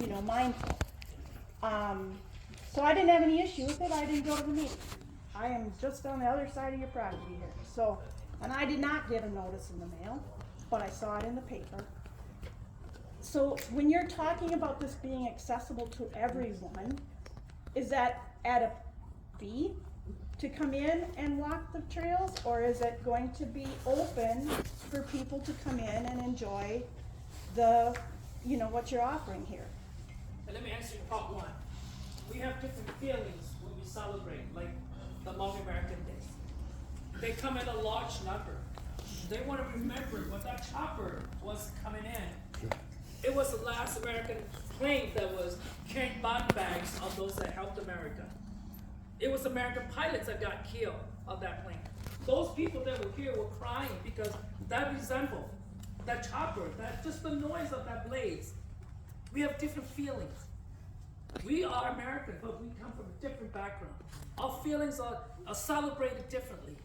mindful. So I didn't have any issue with it, I didn't go to the meeting. I am just on the other side of your property here, so, and I did not get a notice in the mail, but I saw it in the paper. So when you're talking about this being accessible to everyone, is that at a fee to come in and walk the trails, or is it going to be open for people to come in and enjoy the, what you're offering here? And let me answer you part one. We have different feelings when we celebrate, like the Hmong American Day. They come in a large number. They want to remember when that chopper was coming in. It was the last American plane that was carrying body bags of those that helped America. It was American pilots that got killed on that plane. Those people that were here were crying because that resembled that chopper, that just the noise of that blaze. We have different feelings. We are American, but we come from a different background. Our feelings are celebrated differently.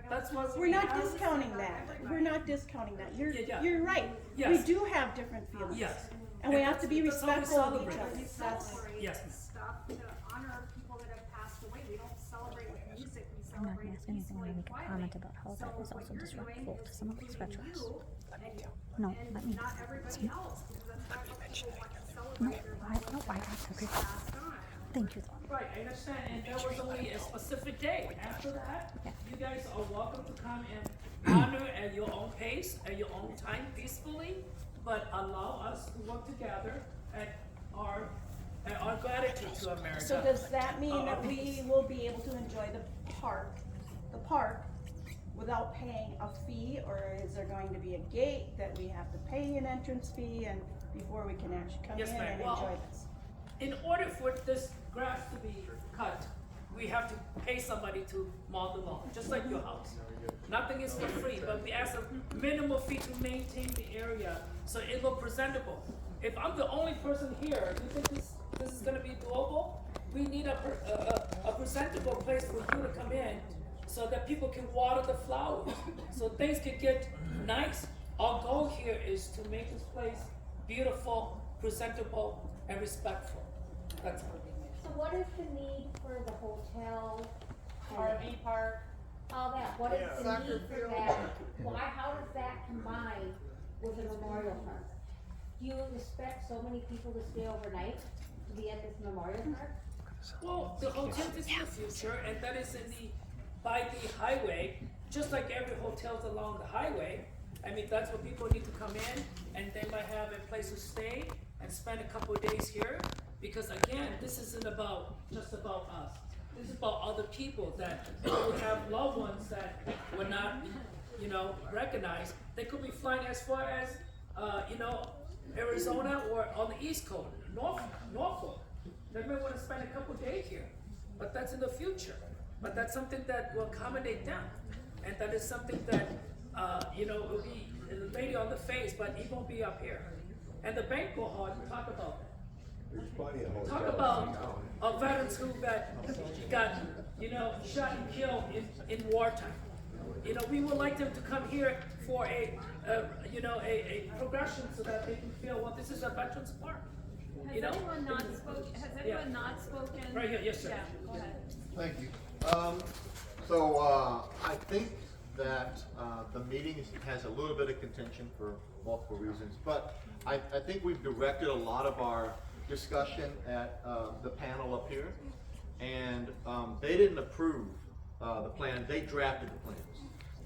That's what We're not discounting that. We're not discounting that. You're right. Yes. We do have different feelings. Yes. And we have to be that's how we respectful of each celebrate. other. That's, Yes. Stuff to honor people that have passed away. We don't celebrate with music, we I'm not celebrate gonna ask anything peacefully where we and can quietly. comment about how that is what also you're disrespectful doing to is some of these including veterans. you No, and let me. not everybody else, because that's not what people want to celebrate. Their I, no, loved I ones have to agree. passed on. Thank you, though. Right, I understand, and that was only a specific day. After that, Yeah. you guys are welcome to come and honor at your own pace, at your own time, peacefully, but allow us to work together at our gratitude to America. so does that mean that we peace. will be able to enjoy the park, without paying a fee, or is there going to be a gate that we have to pay an entrance fee and before we can actually come Yes, in ma'am. and Well, enjoy this? In order for this grass to be cut, we have to pay somebody to mow the lawn, just like your house. Nothing is for free, but we ask a minimal fee to maintain the area so it look presentable. If I'm the only person here, you think this is gonna be doable? We need a presentable place for you to come in so that people can water the flowers, so things can get nice. Our goal here is to make this place beautiful, presentable, and respectful. That's all. So what is the need for the hotel, RV park. all that? What is the Soccer need for field. that? Why, how does that combine with the memorial park? Do you expect so many people to stay overnight to be at this memorial park? Well, the hotel is in the future, and that is by the highway, just like every hotel's along the highway. I mean, that's where people need to come in, and they might have a place to stay and spend a couple of days here. Because again, this isn't just about us. This is about other people that would have loved ones that were not, recognized. They could be flying as far as, Arizona or on the East Coast, Norfolk. They may want to spend a couple of days here, but that's in the future. But that's something that will accommodate them, and that is something that, will be the lady on the face, but it won't be up here. And the banquet hall, we talk about that. There's plenty of hotels. Talk about veterans who got shot and killed in wartime. We would like them to come here for a progression so that they can feel, well, this is a veterans park. Has anyone not spoken? Right here, yes, sir. Yeah, go ahead. Thank you. I think that the meeting has a little bit of contention for multiple reasons, but I think we've directed a lot of our discussion at the panel up here, and they didn't approve the plan, they drafted the plans.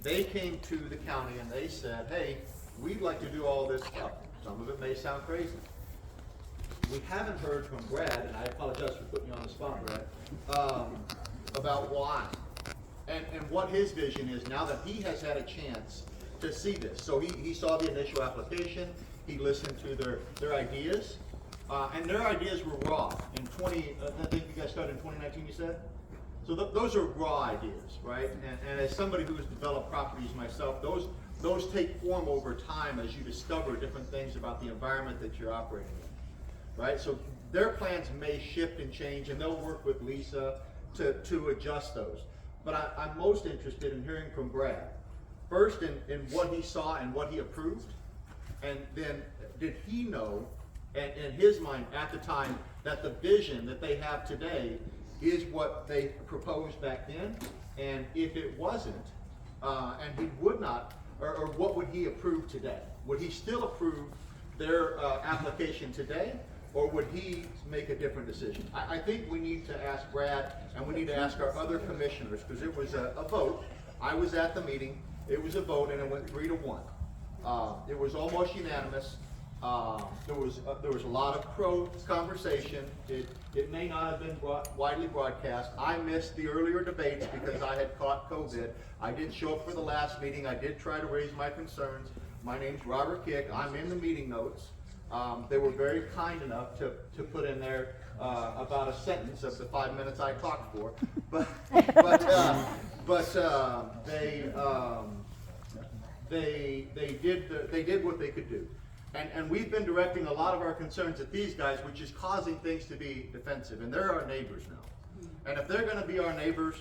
They came to the county and they said, hey, we'd like to do all this stuff. Some of it may sound crazy. We haven't heard from Brad, and I apologize for putting you on the spot, Brad, about why and what his vision is now that he has had a chance to see this. So he saw the initial application, he listened to their ideas, and their ideas were raw. I think you guys started in 2019, you said? So those are raw ideas, right? And as somebody who has developed properties myself, those take form over time as you discover different things about the environment that you're operating in, right? So their plans may shift and change, and they'll work with Lisa to adjust those. But I'm most interested in hearing from Brad. First in what he saw and what he approved, and then did he know and in his mind at the time, that the vision that they have today is what they proposed back then, and if it wasn't, and he would not, or what would he approve today? Would he still approve their application today, or would he make a different decision? I think we need to ask Brad, and we need to ask our other commissioners, because it was a vote. I was at the meeting, it was a vote, and it went 3-1. It was almost unanimous. There was a lot of pro conversation. It may not have been widely broadcast. I missed the earlier debates because I had caught COVID. I didn't show up for the last meeting. I did try to raise my concerns. My name's Robert Kick. I'm in the meeting notes. They were very kind enough to put in there about a sentence of the 5 minutes I talked for. But they did what they could do. And we've been directing a lot of our concerns at these guys, which is causing things to be defensive. And they're our neighbors now. And if they're gonna be our neighbors,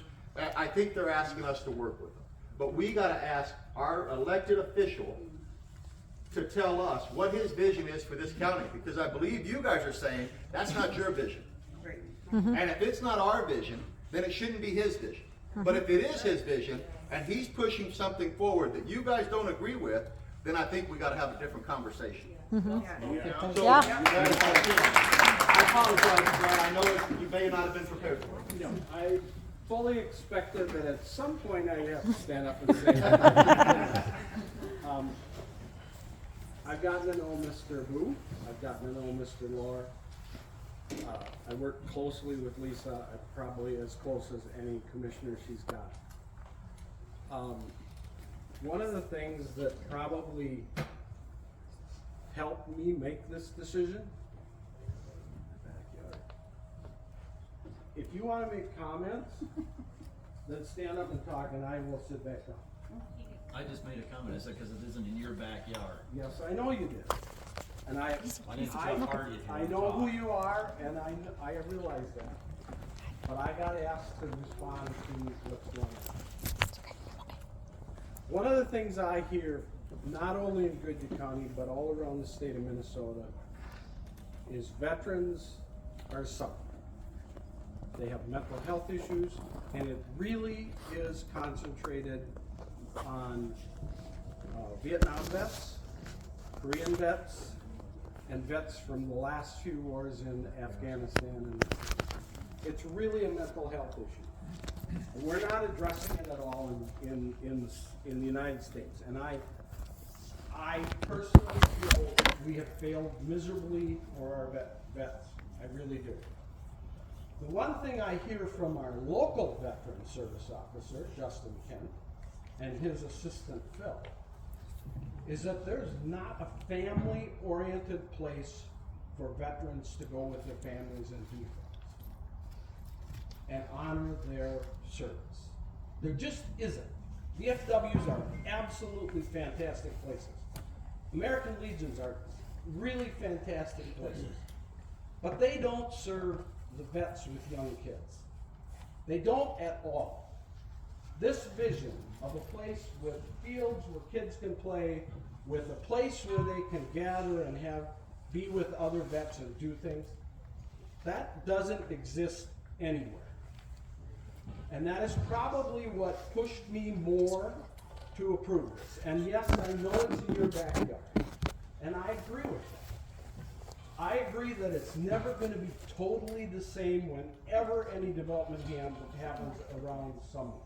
I think they're asking us to work with them. But we gotta ask our elected official to tell us what his vision is for this county, because I believe you guys are saying that's not your vision. And if it's not our vision, then it shouldn't be his vision. But if it is his vision, and he's pushing something forward that you guys don't agree with, then I think we gotta have a different conversation. So, Yeah. I apologize, Brad, I know you may not have been prepared for it. I fully expected that at some point I'd have to stand up and say that. I've gotten to know Mr. Wu, I've gotten to know Mr. Lohr. I work closely with Lisa, probably as close as any commissioner she's got. One of the things that probably helped me make this decision, if you want to make comments, then stand up and talk, and I will sit back down. I just made a comment, I said, because it isn't in your backyard. Yes, I know you did. And Why didn't you tell the party if you I want to know who talk? you are, and I realize that. But I got asked to respond to what's going on. One of the things I hear, not only in Goodyear County, but all around the state of Minnesota, is veterans are suffering. They have mental health issues, and it really is concentrated on Vietnam vets, Korean vets, and vets from the last few wars in Afghanistan. And it's really a mental health issue. And we're not addressing it at all in the United States. And I personally feel we have failed miserably for our vets. I really do. The one thing I hear from our local veteran service officer, Justin Kent, and his assistant Phil, is that there's not a family-oriented place for veterans to go with their families and do things and honor their service. There just isn't. VFWs are absolutely fantastic places. American Legions are really fantastic places. But they don't serve the vets with young kids. They don't at all. This vision of a place with fields where kids can play, with a place where they can gather and be with other vets and do things, that doesn't exist anywhere. And that is probably what pushed me more to approve this. And yes, I know it's in your backyard, and I agree with that. I agree that it's never going to be totally the same whenever any development happens around someone.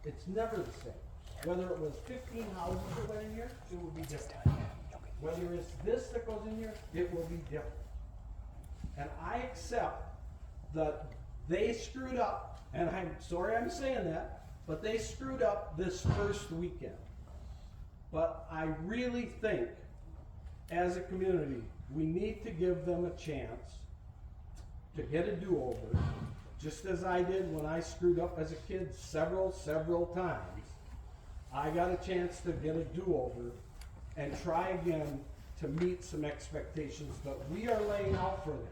It's never the same. Whether it was 15 houses that went in here, it will be different. Whether it's this that goes in here, it will be different. And I accept that they screwed up, and I'm sorry I'm saying that, but they screwed up this first weekend. But I really think, as a community, we need to give them a chance to get a do-over, just as I did when I screwed up as a kid several times. I got a chance to get a do-over and try again to meet some expectations that we are laying out for them.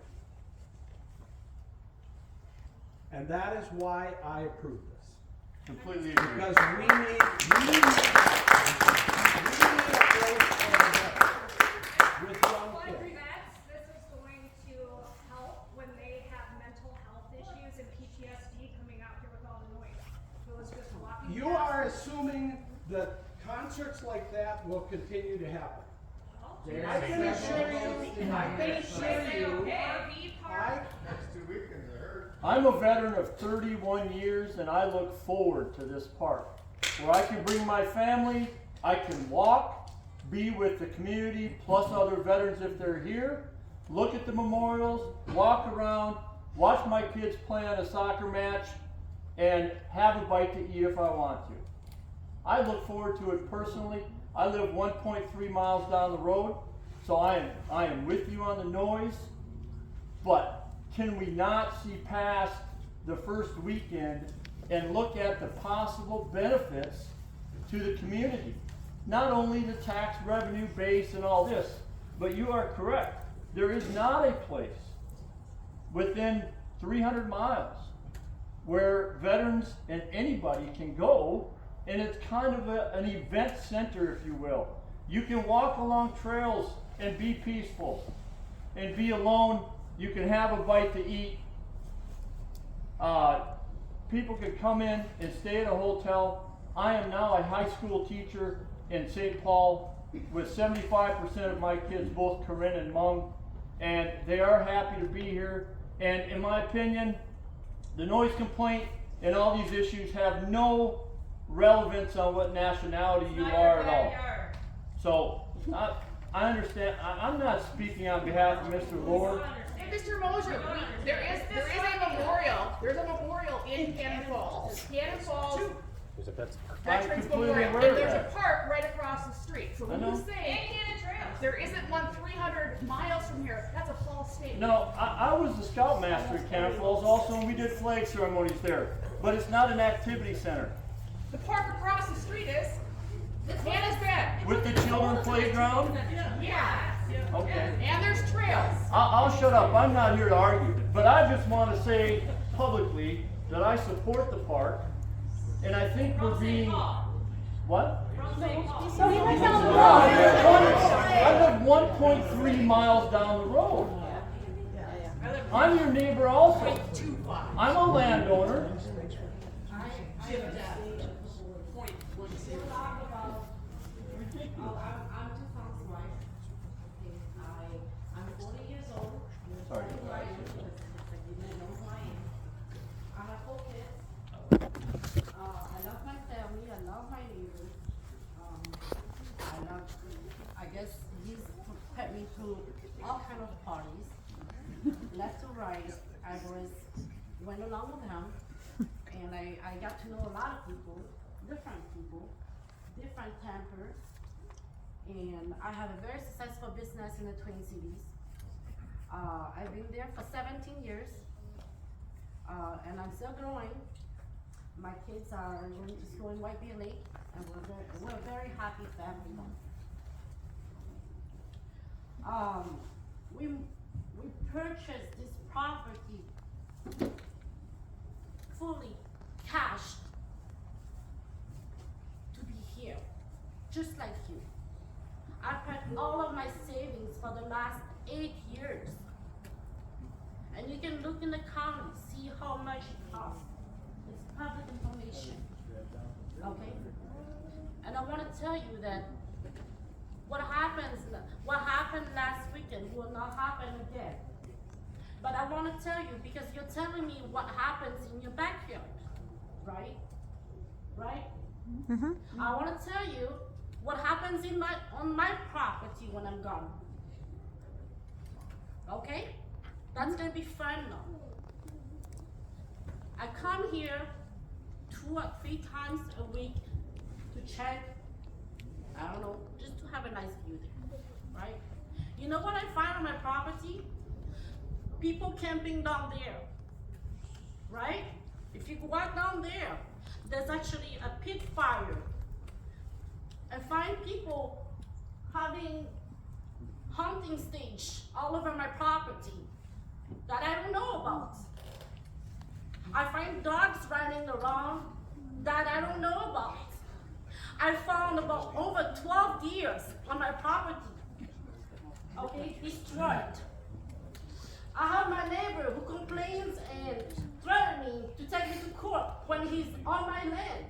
And that is why I approve this. Completely agree. Because we need a place for the with young Well, kids. agree, that's that will continue to happen. There I are can assure several- you, I can assure you, I, I'm a veteran of 31 years and I look forward to this park where I can bring my family, I can walk, be with the community plus other veterans if they're here, look at the memorials, walk around, watch my kids play on a soccer match, and have a bite to eat if I want to. I look forward to it personally. I live 1.3 miles down the road, so I am with you on the noise, but can we not see past the first weekend and look at the possible benefits to the community? Not only the tax revenue base and all this, but you are correct. There is not a place within 300 miles where veterans and anybody can go, and it's kind of an event center, if you will. You can walk along trails and be peaceful and be alone. You can have a bite to eat. People can come in and stay at a hotel. I am now a high school teacher in St. Paul with 75% of my kids, both Corinne and Hmong, and they are happy to be here. And in my opinion, the noise complaint and all these issues have no relevance on what nationality you are at all. So, I understand. I'm not speaking on behalf of Mr. Lord. Hey, Mr. Mosier, there is a memorial. There's a memorial in Cannon Falls. Cannon Falls There's a Veterans Park. Veterans completely Memorial, aware and of there's that. a park right across the street. So when I know. you say there isn't one 300 miles from here, that's a false statement. No, I was the scoutmaster at Cannon Falls also, and we did flag ceremonies there. But it's not an activity center. The park across the street is. Hannah's bed. With the children playground? Yeah. Okay. And there's trails. I'll shut up. I'm not here to argue. But I just want to say publicly that I support the park, and I think we're being. What? So he lives down the road. I live 1.3 miles down the road. I'm your neighbor also. I'm a landowner. I'm Tufan's wife. Okay, I'm 40 years old. Sorry. You may know who I am. I have 4 kids. I love my family, I love my neighbors. I guess he's put me through all kind of parties, left to right. I went along with him, and I got to know a lot of people, different tempers. And I have a very successful business in the Twin Cities. I've been there for 17 years, and I'm still growing. My kids are going to school in White Bear Lake, and we're a very happy family. We purchased this property fully cashed to be here, just like you. I put all of my savings for the last 8 years. And you can look in the county, see how much it costs. It's public information. Okay? And I want to tell you that what happened last weekend will not happen again. But I want to tell you, because you're telling me what happens in your backyard, right? Right? Mm-hmm. I want to tell you what happens on my property when I'm gone. Okay? That's gonna be fun now. I come here 2 or 3 times a week to check, I don't know, just to have a nice view there, right? You know what I find on my property? People camping down there, right? If you walk down there, there's actually a pit fire. I find people having hunting stage all over my property that I don't know about. I find dogs running around that I don't know about. I found about over 12 deers on my property, okay, destroyed. I have my neighbor who complains and threatens me to take me to court when he's on my land.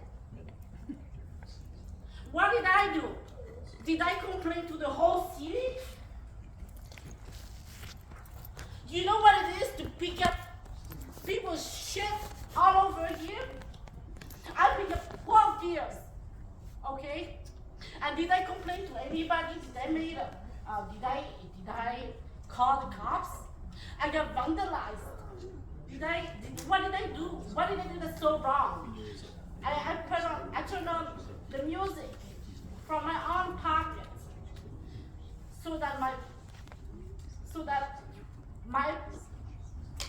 What did I do? Did I complain to the whole city? Do you know what it is to pick up people's shit all over here? I picked up 12 deers, okay? And did I complain to anybody? Did I call the cops? I got vandalized. What did I do? What did I do that's so wrong? I turned on the music from my own pocket so that my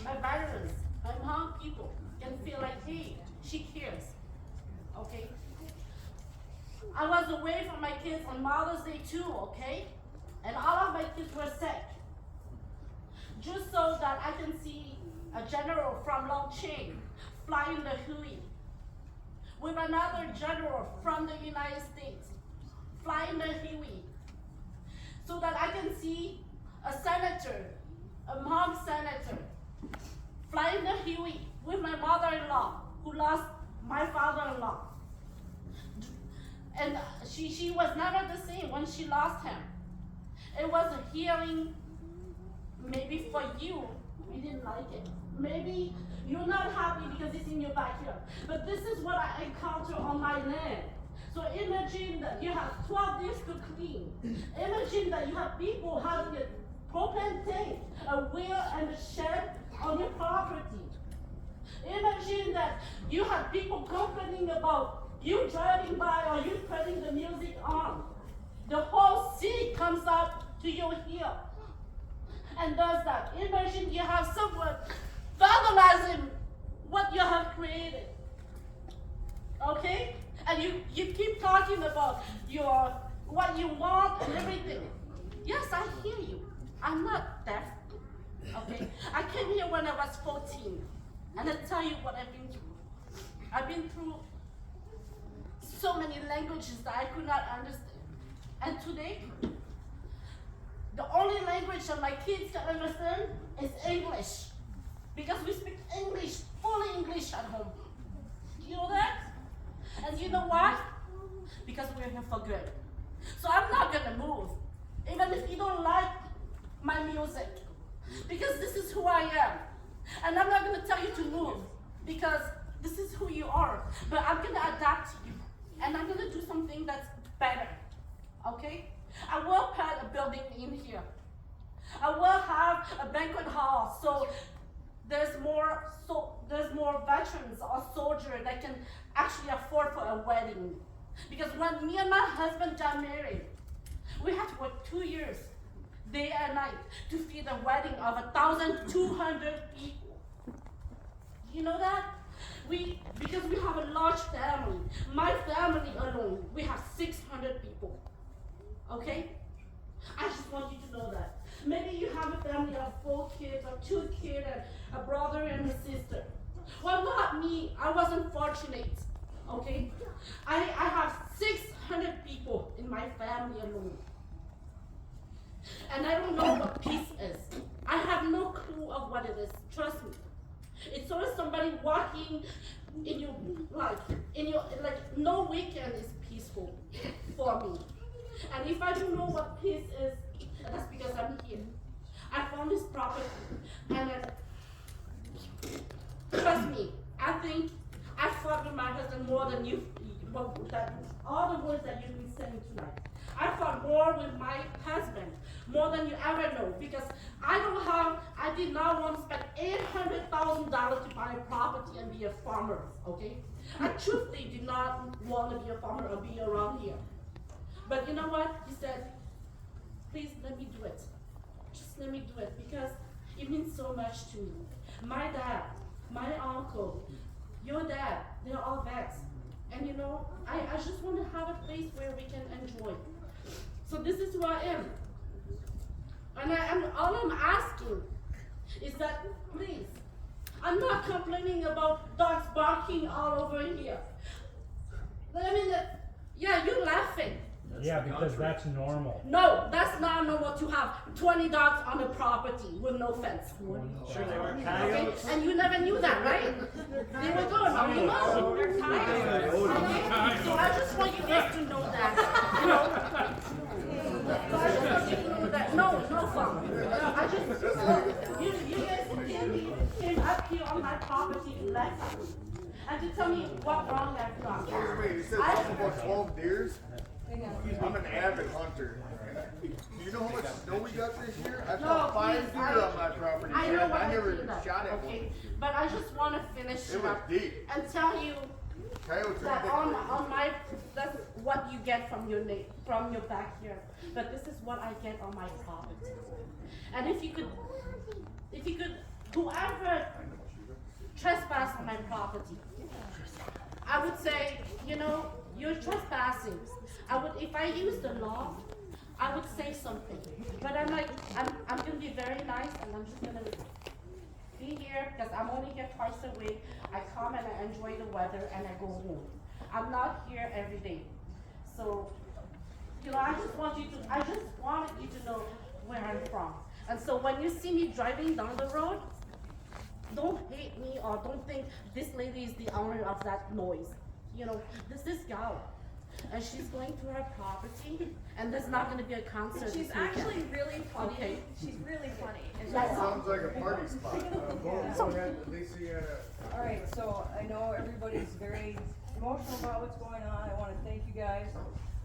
veterans, my Hmong people can feel like, hey, she cares, okay? I was away from my kids on Mother's Day too, okay? And all of my kids were sick. Just so that I can see a general from Longqing flying the Huey with another general from the United States flying the Huey, so that I can see a senator, a Hmong senator, flying the Huey with my mother-in-law who lost my father-in-law. And she was never the same when she lost him. It was a healing. Maybe for you, you didn't like it. Maybe you're not happy because it's in your backyard. But this is what I encounter on my land. So imagine that you have 12 days to clean. Imagine that you have people having a propane tank, a wheel and a shed on your property. Imagine that you have people complaining about you driving by or you putting the music on. The whole city comes up to your hill and does that. Imagine you have someone vandalizing what you have created. Okay? And you keep talking about what you want and everything. Yes, I hear you. I'm not deaf. Okay? I came here when I was 14. And I tell you what I've been through. I've been through so many languages that I could not understand. And today, the only language that my kids can understand is English. Because we speak English, fully English at home. Do you know that? And you know why? Because we're here for good. So I'm not gonna move, even if you don't like my music. Because this is who I am. And I'm not gonna tell you to move, because this is who you are. But I'm gonna adapt to you. And I'm gonna do something that's better. Okay? I will put a building in here. I will have a banquet hall so there's more veterans or soldiers that can actually afford for a wedding. Because when me and my husband got married, we had to work 2 years, day and night, to feed a wedding of 1,200 people. You know that? Because we have a large family. My family alone, we have 600 people. Okay? I just want you to know that. Maybe you have a family of 4 kids or 2 kids and a brother and a sister. Well, not me. I wasn't fortunate. Okay? I have 600 people in my family alone. And I don't know what peace is. I have no clue of what it is. Trust me. It's always somebody walking in your life. No weekend is peaceful for me. And if I don't know what peace is, that's because I'm here. I found this property, and trust me, I think I fought with my husband more than all the words that you've been saying tonight. I fought more with my husband, more than you ever know, because I did not want to spend $800,000 to buy a property and be a farmer, okay? I truthfully did not want to be a farmer or be around here. But you know what? He said, please let me do it. Just let me do it, because it means so much to me. My dad, my uncle, your dad, they're all vets. And you know, I just want to have a place where we can enjoy. So this is who I am. And all I'm asking is that, please, I'm not complaining about dogs barking all over here. I mean, yeah, you're laughing. Yeah, because that's normal. No, that's not normal to have 20 dogs on a property with no fence. Sure they are. Okay? And you never knew that, right? They were good. Now you know. They're tired. Okay? So I just want you guys to know that. You know, So I just want you to know that, no fun. I just, you guys came up here on my property left me. And to tell me what wrong I've done. Wait, you said something about 12 deers? I'm an avid hunter. Do you know how much snow we got this year? I shot 5 deer on my property. I know what I never do that, shot at okay? one. But I just want to finish It it was up deep. and tell you Coyotes are that big. on my, that's what you get from your backyard. But this is what I get on my property. And if you could, whoever trespass on my property, I would say, you know, you're trespassing. If I use the law, I would say something. But I'm gonna be very nice and I'm just gonna be here because I'm only here twice a week. I come and I enjoy the weather and I go home. I'm not here every day. So, you know, I just wanted you to know where I'm from. And so when you see me driving down the road, don't hate me or don't think this lady is the owner of that noise. You know, this is gal. And she's going to her property and there's not gonna be a concert. She's this weekend. actually really funny. Okay. She's really funny. And That's all. Sounds like a party spot. Go ahead, Lisa, you gotta. All right, so I know everybody's very emotional about what's going on. I want to thank you guys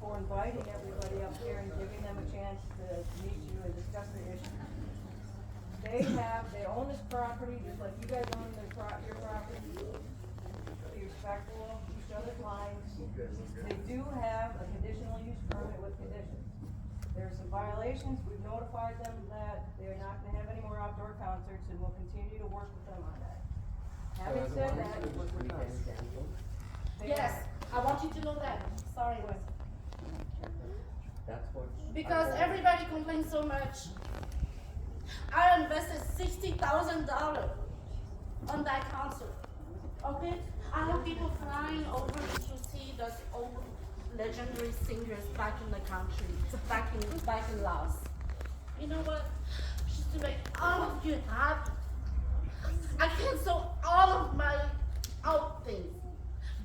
for inviting everybody up here and giving them a chance to meet you and discuss the issue. They own this property just like you guys own your property. Be respectful of each other's lines. They do have a conditional use permit with conditions. There are some violations. We've notified them that they're not going to have any more outdoor concerts and we'll continue to work with them on that. Having said that, work with us. Yes, I want you to know that. Sorry, Wes. Because everybody complains so much. I invested $60,000 on that concert. Okay? I have people flying over to see those old legendary singers back in the country, back in Laos. You know what? Just to make all of you happy. I cancel all of my out things.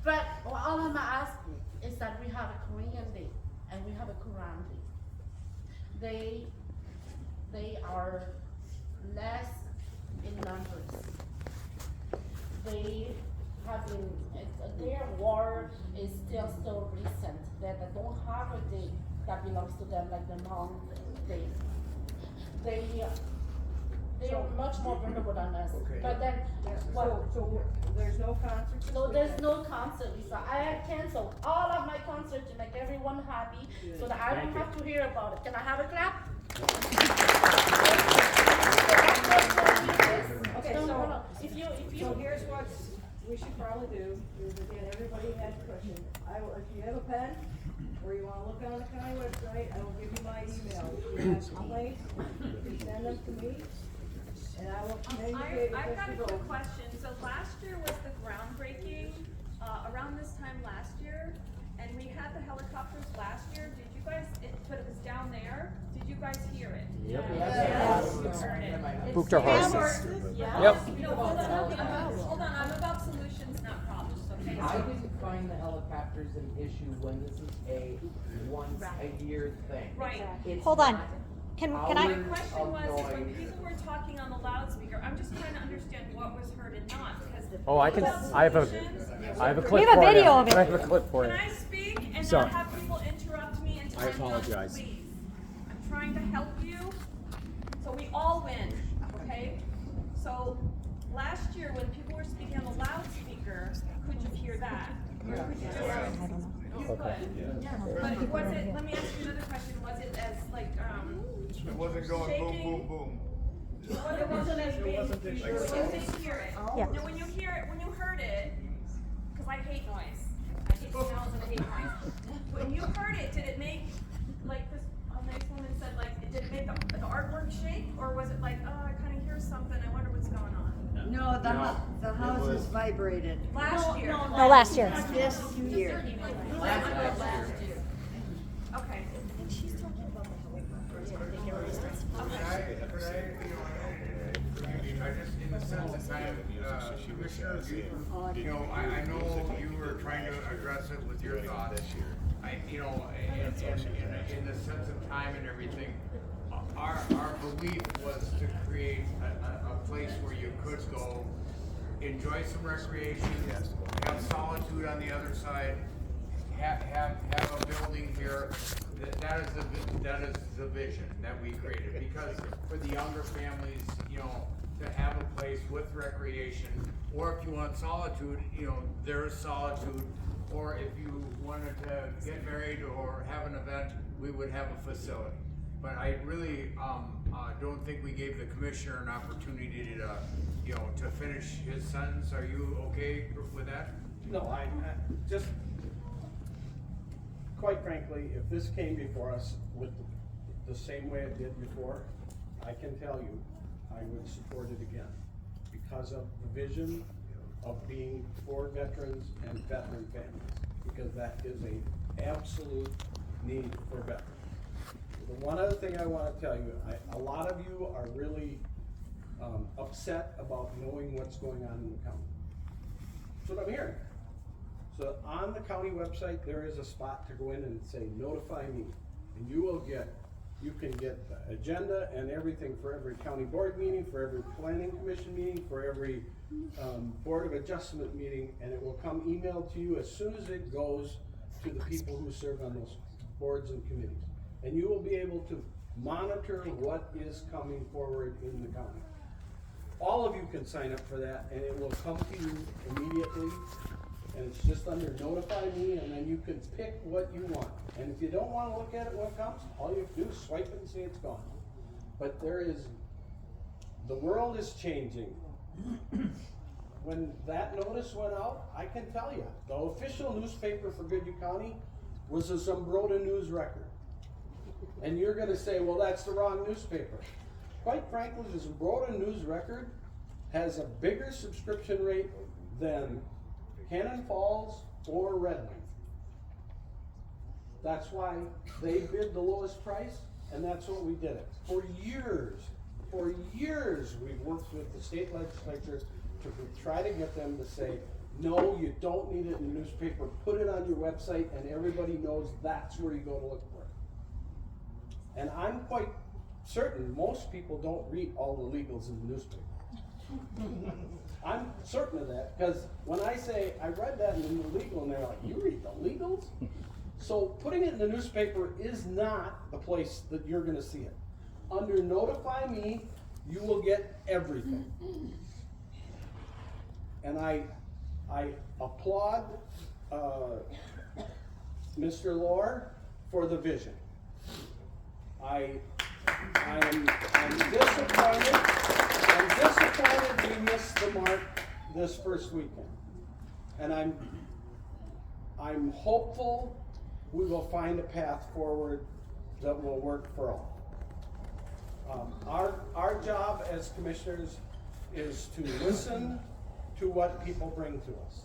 But all I'm asking is that we have a Korean day and we have a Quran day. They are less in numbers. They have been, their war is still so recent that they don't have a day that belongs to them like the Hmong day. They are much more vulnerable than us. Okay. But then, what? So there's no concert? No, there's no concert, Lisa. I canceled all of my concerts to make everyone happy so that I don't have to hear about it. Can I have a clap? Okay, No. If you, so here's what we should probably do, is again, everybody has a question. If you have a pen, or you wanna look on the county website, I will give you my email. If you have complaints, you can send them to me, and I will communicate with I've got a Mr. quick Gold. question. So last year was the groundbreaking, around this time last year, and we had the helicopters last year. Did you guys, but it was down there, did you guys hear it? Yep. Yes. You heard it. Spooked our horses. Yeah. Yep. No, hold on, I'm about solutions, not problems, okay? I didn't find the helicopters an issue when this is a once a year thing. Right. It's Hold on. not Can My I? question was, is when noise. people were talking on the loudspeaker, I'm just trying to understand what was heard and not, because. Oh, I can. I have a clip We have a for you. video of it. I have a clip for Can you. I speak and Sorry. not have people interrupt me and tell me not to, apologize. please? I'm trying to help you, so we all win, okay? So, last year, when people were speaking on the loudspeaker, could you hear that? Or could you just? I don't know. You could. But was it, let me ask you another question, was it as like, It wasn't going boom, shaking? boom, boom. It wasn't as big, when you did hear it. Yeah. Now, when you heard it, because I hate noise, I hate smells and I hate noise. When you heard it, did it make, like this, a nice woman said, like, did it make the artwork shake? Or was it like, oh, I kind of hear something, I wonder what's going on? No, the house is vibrated. Last year. No, last year. This year. Okay. I just, in the sense that Commissioner, I know you were trying to address it with your thoughts. you know, in the sense of time and everything, our belief was to create a place where you could go, enjoy some recreation, have solitude on the other side, have a building here. That is the vision that we created, because for the younger families, you know, to have a place with recreation, or if you want solitude, you know, there is solitude, or if you wanted to get married or have an event, we would have a facility. But I really don't think we gave the commissioner an opportunity to, you know, to finish his sentence. Are you okay with that? No, I just, quite frankly, if this came before us with the same way it did before, I can tell you, I would support it again, because of the vision of being for veterans and veteran families, because that is an absolute need for veterans. The one other thing I want to tell you, a lot of you are really upset about knowing what's going on in the county. That's what I'm hearing. So on the county website, there is a spot to go in and say, notify me, and you can get the agenda and everything for every county board meeting, for every planning commission meeting, for every board of adjustment meeting, and it will come emailed to you as soon as it goes to the people who serve on those boards and committees. And you will be able to monitor what is coming forward in the county. All of you can sign up for that, and it will come to you immediately. And it's just under notify me, and then you can pick what you want. And if you don't want to look at it when it comes, all you have to do is swipe it and see it's gone. But the world is changing. When that notice went out, I can tell you, the official newspaper for Goodhue County was the Zumbrota News Record. And you're gonna say, well, that's the wrong newspaper. Quite frankly, the Zumbrota News Record has a bigger subscription rate than Cannon Falls or Redmond. That's why they bid the lowest price, and that's what we did it. For years, we've worked with the state legislature to try to get them to say, no, you don't need it in the newspaper, put it on your website, and everybody knows that's where you go to look for it. And I'm quite certain most people don't read all the legals in the newspaper. I'm certain of that, because when I say, I read that in the legal, and they're like, you read the legals? So putting it in the newspaper is not the place that you're gonna see it. Under Notify Me, you will get everything. And I applaud Mr. Lohr for the vision. I'm disappointed we missed the mark this first weekend. And I'm hopeful we will find a path forward that will work for all. Our job as commissioners is to listen to what people bring to us.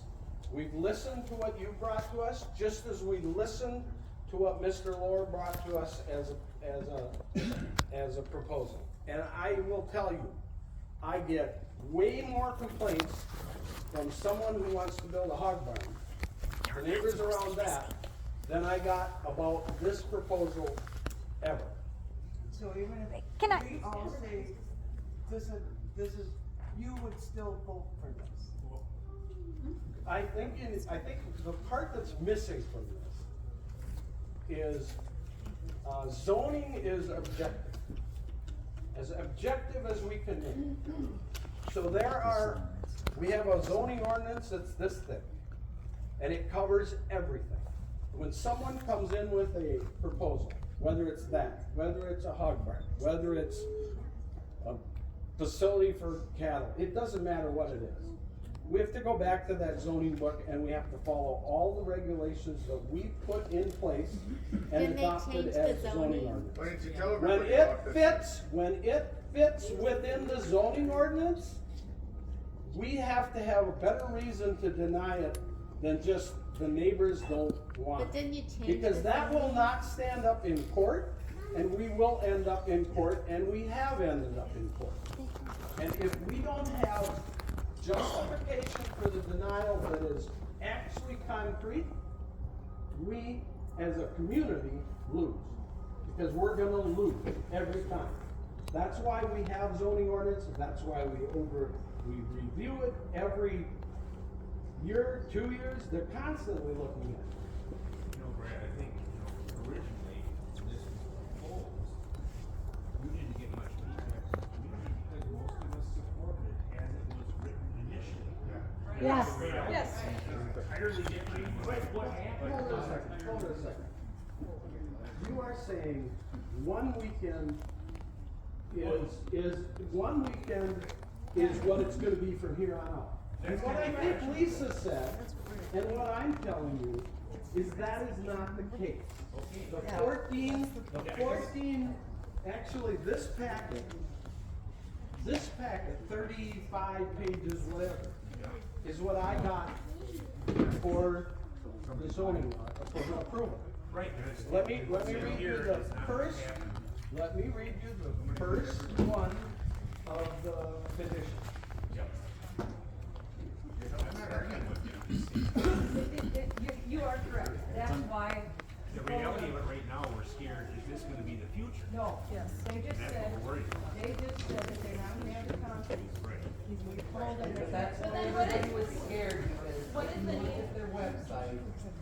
We've listened to what you brought to us, just as we listened to what Mr. Lohr brought to us as a proposal. And I will tell you, I get way more complaints from someone who wants to build a hog barn, the neighbors around that, than I got about this proposal ever. So even if Can I- we all say, this is, you would still vote for this? I think the part that's missing from this is zoning is objective. As objective as we can be. So we have a zoning ordinance that's this thick, and it covers everything. When someone comes in with a proposal, whether it's that, whether it's a hog barn, whether it's a facility for cattle, it doesn't matter what it is. We have to go back to that zoning book, and we have to follow all the regulations that we put in place and Didn't they adopted change the as zoning zoning? ordinance. Why didn't you tell When everybody about this? when it fits within the zoning ordinance, we have to have a better reason to deny it than just the neighbors don't want it. But didn't you change Because the that will zoning? not stand up in court, and we will end up in court, and we have ended up in court. And if we don't have justification for the denial that is actually concrete, we as a community, lose. Because we're gonna lose every time. That's why we have zoning ordinance, that's why we review it every year, 2 years, they're constantly looking at it. You know, Brad, I think, originally, when this was proposed, we didn't get much feedback from the community because most of us supported it as it was written initially. Yes. Yes. Entirely different. What happened? Hold on a second. You are saying one weekend is what it's gonna be from here on out. And what I think Lisa said, and what I'm telling you, is that is not the case. The 14, actually this packet, 35 pages, whatever, is what I got for the zoning law, for approval. Right. Let me read you the first one of the petition. You are correct, that's why. The reality of it right now, we're scared, is this gonna be the future? No, they just That's said, what we're worried about. they just said that they're not gonna have the conference. We told them But that. that's why everybody was scared, because if you look at their website,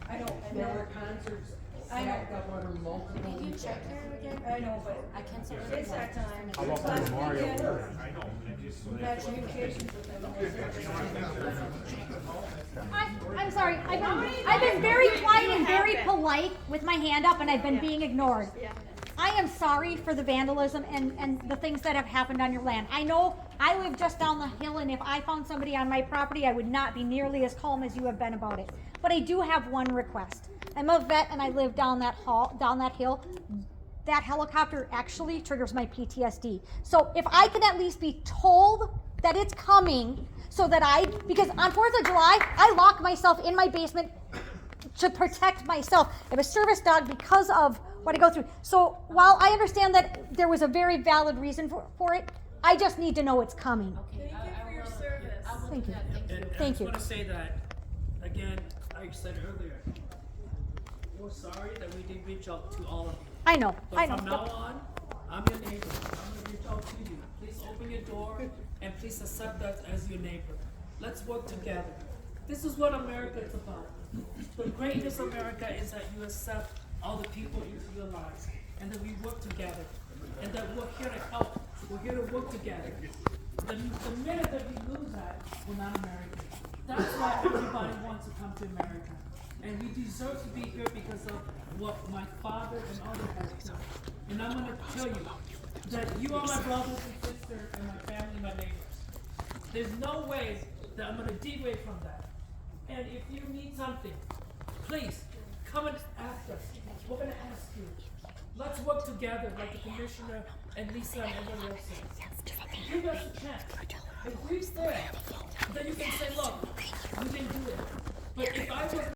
I know, and there then- were concerts I know. stacked up under multiple weekends. I know, but I can sort of. it's that time. How about the Memorial Day? I know, and just so We've that's. had communications with them. I'm sorry, I've been very quiet and very polite with my hand up and I've been being ignored. I am sorry for the vandalism and the things that have happened on your land. I know I live just down the hill and if I found somebody on my property, I would not be nearly as calm as you have been about it. But I do have one request. I'm a vet and I live down that hill. That helicopter actually triggers my PTSD. So if I can at least be told that it's coming so that because on 4th of July, I lock myself in my basement to protect myself. I have a service dog because of what I go through. So while I understand that there was a very valid reason for it, I just need to know it's coming. Thank you for your service. Thank you. And Thank I just you. want to say that, again, like I said earlier, we're sorry that we didn't reach out to all of you. I know. But from now on, I'm your neighbor. I'm going to reach out to you. Please open your door and please accept us as your neighbor. Let's work together. This is what America is about. The greatness of America is that you accept all the people into your lives and that we work together and that we're here to help. We're here to work together. The minute that we lose that, we're not American. That's why everybody wants to come to America. And we deserve to be here because of what my father and others have done. And I'm going to tell you that you are my brothers and sisters and my family, my neighbors. There's no way that I'm going to deviate from that. And if you need something, please come and ask us. We're going to ask you. Let's work together like the commissioner and Lisa and everybody else said. Give us a chance. If we fail, then you can say, look, we didn't do it. But if I wasn't